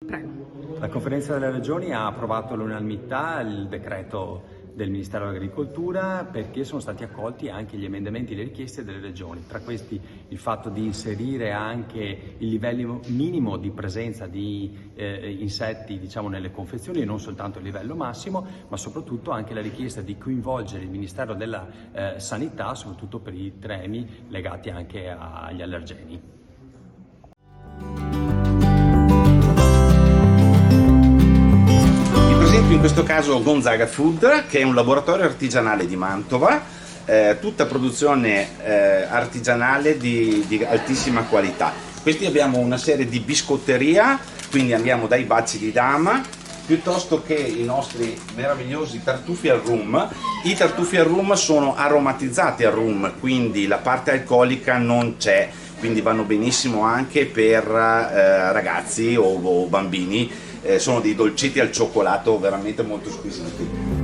Prego. La Conferenza delle Regioni ha approvato all'unanimità il decreto del Ministero dell'Agricoltura perché sono stati accolti anche gli emendamenti e le richieste delle regioni, tra questi il fatto di inserire anche il livello minimo di presenza di insetti nelle confezioni e non soltanto il livello massimo, ma soprattutto anche la richiesta di coinvolgere il Ministero della Sanità soprattutto per i temi legati anche agli allergeni. In questo caso Gonzaga Food, che è un laboratorio artigianale di Mantova, tutta produzione artigianale di altissima qualità. Questi abbiamo una serie di biscotteria, quindi andiamo dai baci di dama, piuttosto che i nostri meravigliosi tartufi al rum. I tartufi al rum sono aromatizzati al rum, quindi la parte alcolica non c'è, quindi vanno benissimo anche per ragazzi o bambini. Sono dei dolcetti al cioccolato veramente molto squisiti.